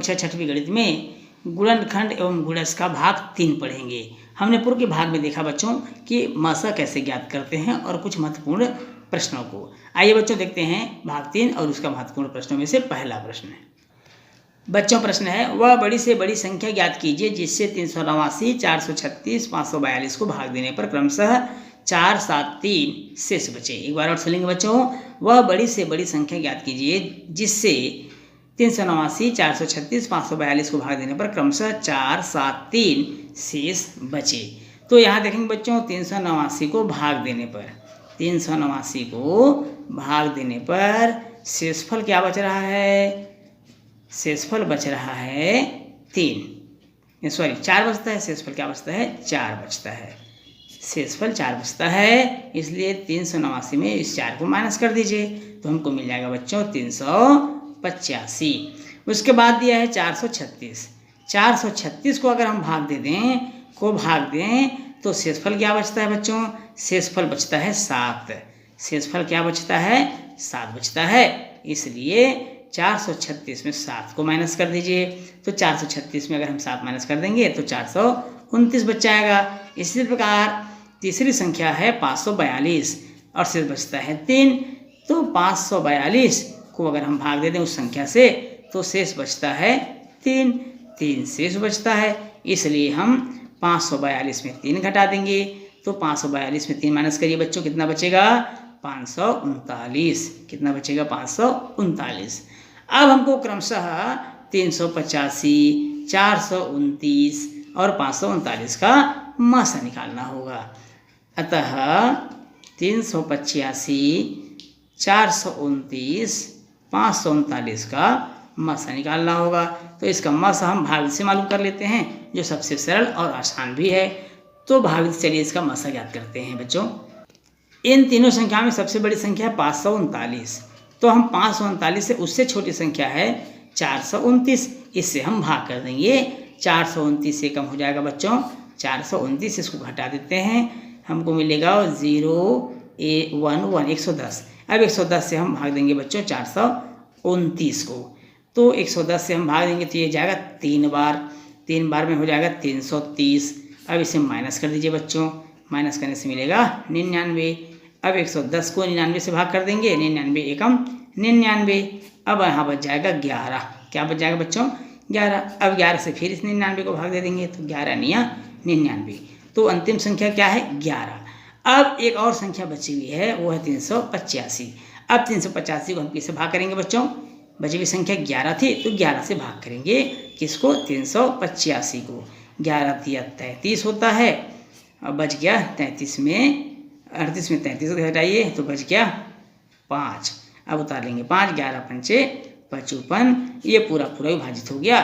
कक्षा 6वीं गणित में गुणनखंड एवं गुणज का भाग 3 पढ़ेंगे। हमने पूर्व के भाग में देखा बच्चों कि मासा कैसे ज्ञात करते हैं और कुछ महत्वपूर्ण प्रश्नों को। आइए बच्चों देखते हैं भाग 3 और उसका महत्वपूर्ण प्रश्नों में से पहला प्रश्न है। बच्चों प्रश्न है, वह बड़ी से बड़ी संख्या ज्ञात कीजिए जिससे 389, 436, 542 को भाग देने पर क्रमशः 4, 7, 3 शेष बचे। एक बार और सुनेंगे बच्चों, वह बड़ी से बड़ी संख्या ज्ञात कीजिए जिससे 389, 436, 542 को भाग देने पर क्रमशः 4, 7, 3 शेष बचे। तो यहाँ देखेंगे बच्चों 389 को भाग देने पर 389 को भाग देने पर शेषफल क्या बच रहा है? शेषफल बच रहा है 4 बचता है। शेषफल क्या बचता है? 4 बचता है। शेषफल 4 बचता है, इसलिए 389 में इस 4 को माइनस कर दीजिए तो हमको मिल जाएगा बच्चों 385। उसके बाद दिया है 436। 436 को अगर हम भाग दें तो शेषफल क्या बचता है बच्चों? शेषफल बचता है 7। शेषफल क्या बचता है? 7 बचता है, इसलिए 436 में 7 को माइनस कर दीजिए तो 436 में अगर हम 7 माइनस कर देंगे तो 429 बच जाएगा। इसी प्रकार तीसरी संख्या है 542 और शेष बचता है 3। तो 542 को अगर हम भाग दे दें उस संख्या से तो शेष बचता है 3 शेष बचता है, इसलिए हम 542 में 3 घटा देंगे तो 542 में 3 माइनस करिए बच्चों, कितना बचेगा? 539। कितना बचेगा? 539। अब हमको क्रमशः 385, 429 और 539 का मासा निकालना होगा। अतः 385, 429, 539 का मासा निकालना होगा। तो इसका मासा हम भाग से मालूम कर लेते हैं, जो सबसे सरल और आसान भी है। तो भाग से चलिए इसका मासा ज्ञात करते हैं बच्चों। इन तीनों संख्या में सबसे बड़ी संख्या है 539, तो हम 539 से उससे छोटी संख्या है 429, इससे हम भाग कर देंगे। 429 से कम हो जाएगा बच्चों 429, इसको घटा देते हैं, हमको मिलेगा 0, 110। अब 110 से हम भाग देंगे बच्चों 429 को, तो 110 से हम भाग देंगे तो ये जाएगा 3 बार में हो जाएगा 330। अब इसे माइनस कर दीजिए बच्चों, माइनस करने से मिलेगा 99। अब 110 को 99 से भाग कर देंगे, 99 एकम 99। अब यहाँ बच जाएगा 11। क्या बच जाएगा बच्चों? 11। अब 11 से फिर इस 99 को भाग दे देंगे तो 11 निया 99। तो अंतिम संख्या क्या है? 11। अब एक और संख्या बची हुई है, वो है 385। अब 385 को हम किससे भाग करेंगे बच्चों? बची हुई संख्या 11 थी तो 11 से भाग करेंगे। किसको? 385 को। 11 दिया 33 होता है, अब बच गया 38 में 33 को घटाइए तो बच गया 5। अब उतार लेंगे 5, 11 पंचे 55, ये पूरा विभाजित हो गया।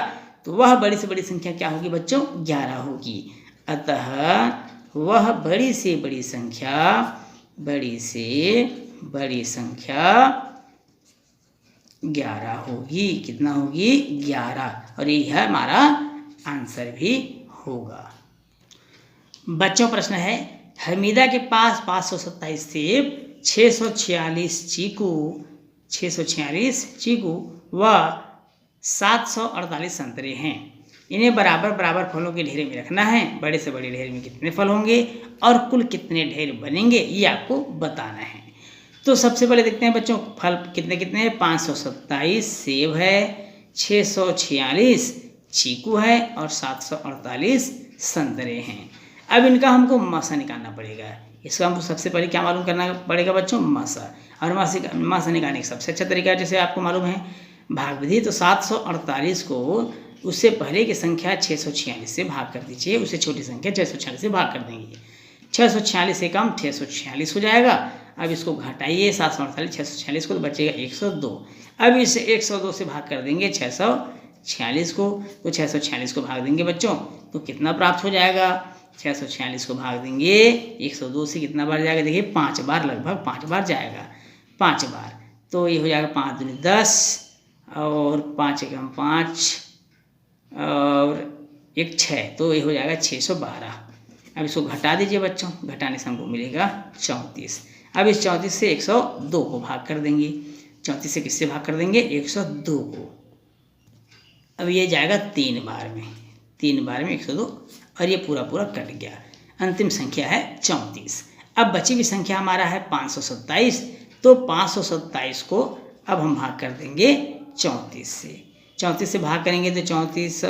तो वह बड़ी से बड़ी संख्या क्या होगी बच्चों? 11 होगी। अतः वह बड़ी से बड़ी संख्या 11 होगी। कितना होगी? 11। और यही है हमारा आंसर भी होगा। बच्चों प्रश्न है, हमीदा के पास 527 सेब, 646 चीकू व 748 संतरे हैं। इन्हें बराबर बराबर फलों के ढेर में रखना है। बड़े से बड़े ढेर में कितने फल होंगे और कुल कितने ढेर बनेंगे, ये आपको बताना है। तो सबसे पहले देखते हैं बच्चों फल कितने हैं। 527 सेब है, 646 चीकू है और 748 संतरे हैं। अब इनका हमको मासा निकालना पड़ेगा। इसका हमको सबसे पहले क्या मालूम करना पड़ेगा बच्चों? मासा। और मासा निकालने का सबसे अच्छा तरीका जैसे आपको मालूम है भाग विधि। तो 748 को उससे पहले की संख्या 646 से भाग कर दीजिए, उससे छोटी संख्या 646 से भाग कर देंगे। 646 से कम 646 हो जाएगा। अब इसको घटाइए 748 646 को तो बचेगा 102। अब इस 102 से भाग कर देंगे 646 को, तो 646 को भाग देंगे बच्चों तो कितना प्राप्त हो जाएगा? 646 को भाग देंगे 102 से कितना बार जाएगा? देखिए 5 बार, लगभग 5 बार जाएगा। 5 बार तो ये हो जाएगा 5 दूनी 10 और 5 एकम 5 और 1 6, तो ये हो जाएगा 612। अब इसको घटा दीजिए बच्चों, घटाने से हमको मिलेगा 34। अब इस 34 से 102 को भाग कर देंगे। 34 से किससे भाग कर देंगे? 102 को। अब ये जाएगा 3 बार में, 3 बार में 102 और ये पूरा पूरा कट गया। अंतिम संख्या है 34। अब बची हुई संख्या हमारा है 527। तो 527 को अब हम भाग कर देंगे 34 से। 34 से भाग करेंगे तो 34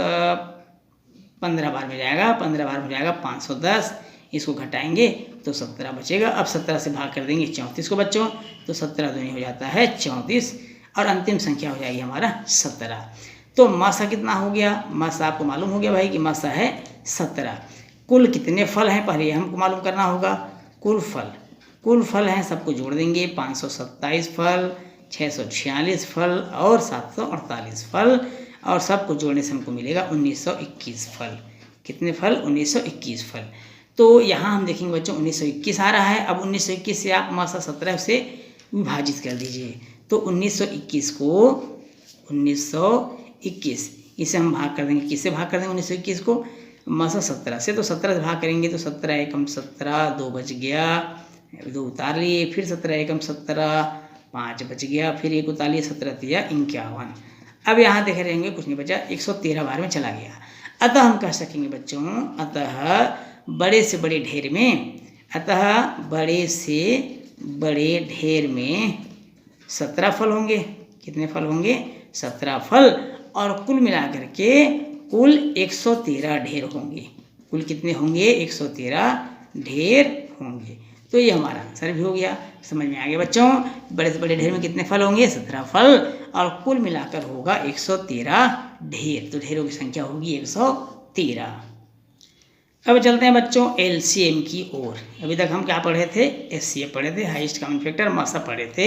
15 बार में जाएगा, 15 बार में जाएगा 510। इसको घटाएंगे तो 17 बचेगा। अब 17 से भाग कर देंगे 34 को बच्चों, तो 17 दूनी हो जाता है 34 और अंतिम संख्या हो जाएगी हमारा 17। तो मासा कितना हो गया? मासा आपको मालूम हो गया भाई कि मासा है 17। कुल कितने फल हैं पहले हमको मालूम करना होगा। कुल फल हैं, सबको जोड़ देंगे। 527 फल, 646 फल और 748 फल, और सबको जोड़ने से हमको मिलेगा 1921 फल। कितने फल? 1921 फल। तो यहाँ हम देखेंगे बच्चों 1921 आ रहा है। अब 1921 से आप मासा 17 से विभाजित कर दीजिए। तो 1921 को 1921 इसे हम भाग कर देंगे। किससे भाग कर देंगे 1921 को? मासा 17 से। तो 17 से भाग करेंगे तो 17 एकम 17, 2 बच गया, 2 उतार लिए, फिर 17 एकम 17, 5 बच गया, फिर 1 उतार लिए, 17 तिया 51। अब यहाँ देखे रहेंगे कुछ नहीं बचा, 113 बार में चला गया। अतः हम कह सकेंगे बच्चों, बड़े से बड़े ढेर में 17 फल होंगे। कितने फल होंगे? 17 फल, और कुल मिलाकर के कुल 113 ढेर होंगे। कुल कितने होंगे? 113 ढेर होंगे। तो ये हमारा आंसर भी हो गया। समझ में आ गया बच्चों? बड़े से बड़े ढेर में कितने फल होंगे? 17 फल, और कुल मिलाकर होगा 113 ढेर। तो ढेरों की संख्या होगी 113। अब चलते हैं बच्चों एलसीएम की ओर। अभी तक हम क्या पढ़े थे? एचसीएफ पढ़े थे, हाईएस्ट कॉमन फैक्टर, मासा पढ़े थे।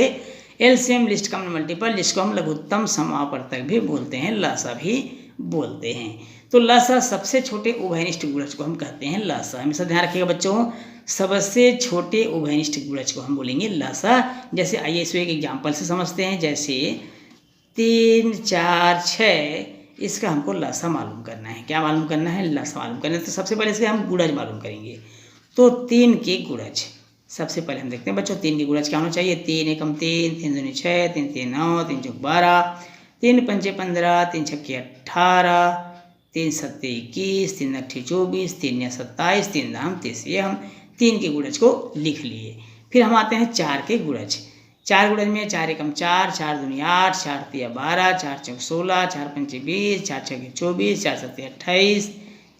एलसीएम लिस्ट कॉमन मल्टीपल, जिसको हम लघुत्तम समापवर्तक भी बोलते हैं, लसा भी बोलते हैं। तो लसा सबसे छोटे उभयनिष्ठ गुणज को हम कहते हैं लसा। हमेशा ध्यान रखिएगा बच्चों, सबसे छोटे उभयनिष्ठ गुणज को हम बोलेंगे लसा। जैसे आइए इसको एक एग्जाम्पल से समझते हैं। जैसे 3, 4, 6, इसका हमको लसा मालूम करना है। क्या मालूम करना है? लसा मालूम करना है। तो सबसे पहले इसके हम गुणज मालूम करेंगे। तो 3 के गुणज सबसे पहले हम देखते हैं बच्चों, 3 के गुणज क्या होना चाहिए? 3 एकम 3, 3 दूनी 6, 3 3 9, 3 चौक 12, 3 पंचे 15, 3 छक्के 18, 3 सत्ते 21, 3 अट्ठे 24, 3 या 27, 3 दाम 30। ये हम 3 के गुणज को लिख लिए। फिर हम आते हैं 4 के गुणज। 4 गुणज में 4 एकम 4, 4 दूनी 8, 4 तिया 12, 4 चौक 16, 4 पंचे 20, 4 छक्के 24, 4 सत्ते 28,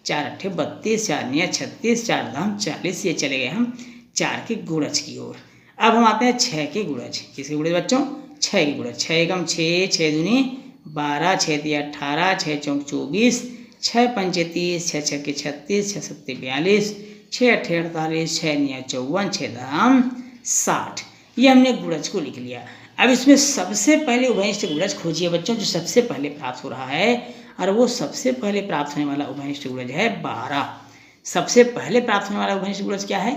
4 अट्ठे 32, 4 निया 36, 4 दाम 40। ये चले गए हम 4 के गुणज की ओर। अब हम आते हैं 6 के गुणज। किसके गुणज बच्चों? 6 के गुणज। 6 एकम 6, 6 दूनी 12, 6 तिया 18, 6 चौक 24, 6 पंचे 30, 6 छक्के 36, 6 सत्ते 42, 6 अट्ठे 48, 6 निया 54, 6 दाम 60। ये हमने गुणज को लिख लिया। अब इसमें सबसे पहले उभयनिष्ठ गुणज खोजिए बच्चों, जो सबसे पहले प्राप्त हो रहा है। और वो सबसे पहले प्राप्त होने वाला उभयनिष्ठ गुणज है 12। सबसे पहले प्राप्त होने वाला उभयनिष्ठ गुणज क्या है?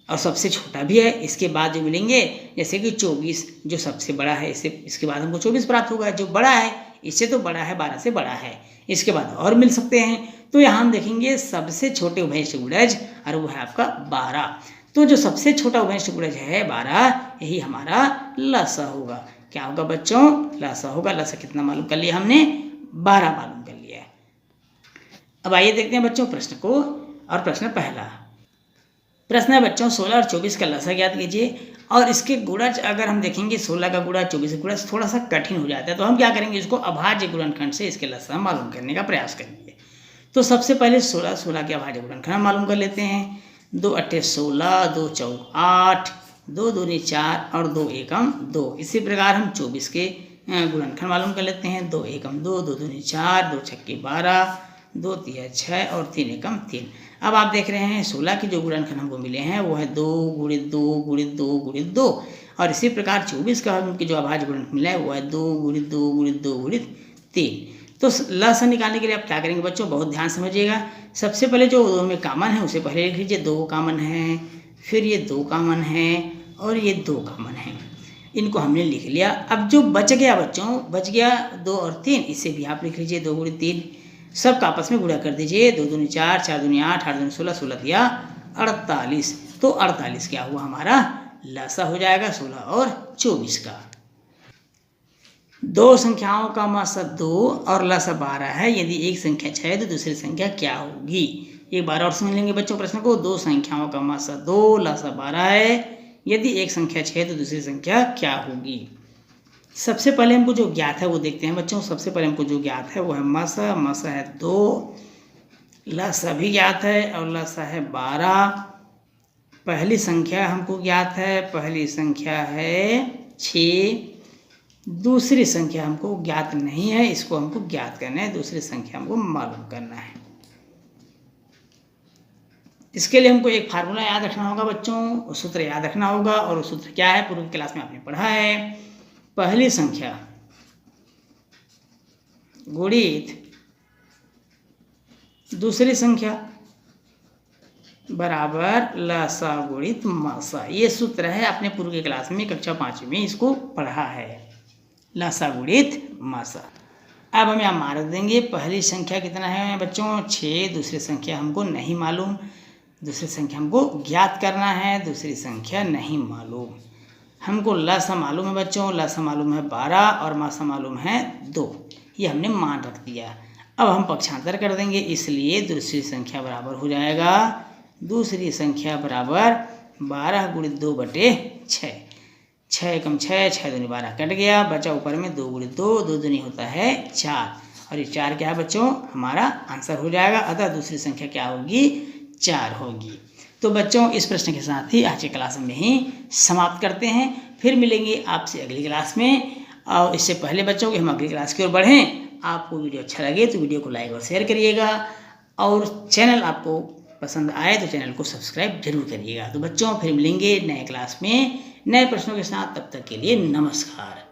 और सबसे छोटा भी है। इसके बाद जो मिलेंगे, जैसे कि 24 जो सबसे बड़ा है, इसके बाद हमको 24 प्राप्त होगा। जो बड़ा है इससे तो बड़ा है, 12 से बड़ा है, इसके बाद और मिल सकते हैं। तो यहाँ हम देखेंगे सबसे छोटे उभयनिष्ठ गुणज, और वो है आपका 12। तो जो सबसे छोटा उभयनिष्ठ गुणज है 12, यही हमारा लसा होगा। क्या होगा बच्चों? लसा होगा। लसा कितना मालूम कर लिया हमने? 12 मालूम कर लिया है। अब आइए देखते हैं बच्चों प्रश्न को। और प्रश्न पहला प्रश्न है बच्चों 16 और 24 का लसा ज्ञात कीजिए। और इसके गुणज अगर हम देखेंगे 16 का गुणज 24 का गुणज थोड़ा सा कठिन हो जाता है। तो हम क्या करेंगे, इसको अभाज्य गुणनखंड से इसके लसा मालूम करने का प्रयास करेंगे। तो सबसे पहले 16 के अभाज्य गुणनखंड मालूम कर लेते हैं। 2 अट्ठे 16, 2 चौक 8, 2 दूनी 4 और 2 एकम 2। इसी प्रकार हम 24 के गुणनखंड मालूम कर लेते हैं। 2 एकम 2, 2 दूनी 4, 2 छक्के 12, 2 तिया 6 और 3 एकम 3। अब आप देख रहे हैं 16 के जो गुणनखंड हमको मिले हैं वो है 2 गुणित 2 गुणित 2 गुणित 2। और इसी प्रकार 24 का हमको जो अभाज्य गुणनखंड मिला है वो है 2 गुणित 2 गुणित 2 गुणित 3। तो लसा निकालने के लिए आप क्या करेंगे बच्चों, बहुत ध्यान समझिएगा। सबसे पहले जो 2 में कॉमन है उसे पहले लिख लीजिए। 2 कॉमन है, फिर ये 2 कॉमन है और ये 2 कॉमन है। इनको हमने लिख लिया। अब जो बच गया बच्चों, बच गया 2 और 3, इसे भी आप लिख लीजिए। 2 गुणित 3 सबका आपस में गुणा कर दीजिए। 2 दूनी 4, 4 दूनी 8, 8 दूनी 16, 16 दिया 48। तो 48 क्या हुआ हमारा लसा हो जाएगा 16 और 24 का। दो संख्याओं का मासा 2 और लसा 12 है। यदि एक संख्या 6 है तो दूसरी संख्या क्या होगी? एक बार और सुन लेंगे बच्चों प्रश्न को। दो संख्याओं का मासा 2 लसा 12 है। यदि एक संख्या 6 है तो दूसरी संख्या क्या होगी? सबसे पहले हमको जो ज्ञात है वो देखते हैं बच्चों। सबसे पहले हमको जो ज्ञात है वो है मासा। मासा है 2, लसा भी ज्ञात है और लसा है 12। पहली संख्या हमको ज्ञात है, पहली संख्या है 6। दूसरी संख्या हमको ज्ञात नहीं है, इसको हमको ज्ञात करना है। दूसरी संख्या हमको मालूम करना है। इसके लिए हमको एक फार्मूला याद रखना होगा बच्चों, सूत्र याद रखना होगा। और वो सूत्र क्या है? पूर्व क्लास में आपने पढ़ा है। पहली संख्या गुणित दूसरी संख्या बराबर लसा गुणित मासा। ये सूत्र है, आपने पूर्व की क्लास में कक्षा 5 में इसको पढ़ा है, लसा गुणित मासा। अब हम यहाँ मार्क देंगे। पहली संख्या कितना है बच्चों? 6। दूसरी संख्या हमको नहीं मालूम, दूसरी संख्या हमको ज्ञात करना है। दूसरी संख्या नहीं मालूम। हमको लसा मालूम है बच्चों, लसा मालूम है 12 और मासा मालूम है 2। ये हमने मान रख दिया। अब हम पक्षांतर कर देंगे, इसलिए दूसरी संख्या बराबर हो जाएगा, दूसरी संख्या बराबर 12 गुणित 2/6। 6 एकम 6, 6 दूनी 12 कट गया, बचा ऊपर में 2 गुणित 2, 2 दूनी होता है 4। और ये 4 क्या है बच्चों? हमारा आंसर हो जाएगा। अतः दूसरी संख्या क्या होगी? 4 होगी। तो बच्चों इस प्रश्न के साथ ही आज की क्लास में ही समाप्त करते हैं। फिर मिलेंगे आपसे अगली क्लास में। और इससे पहले बच्चों कि हम अगली क्लास की ओर बढ़ें, आपको वीडियो अच्छा लगे तो वीडियो को लाइक और शेयर करिएगा। और चैनल आपको पसंद आए तो चैनल को सब्सक्राइब जरूर करिएगा। तो बच्चों फिर मिलेंगे नए क्लास में नए प्रश्नों के साथ। तब तक के लिए नमस्कार।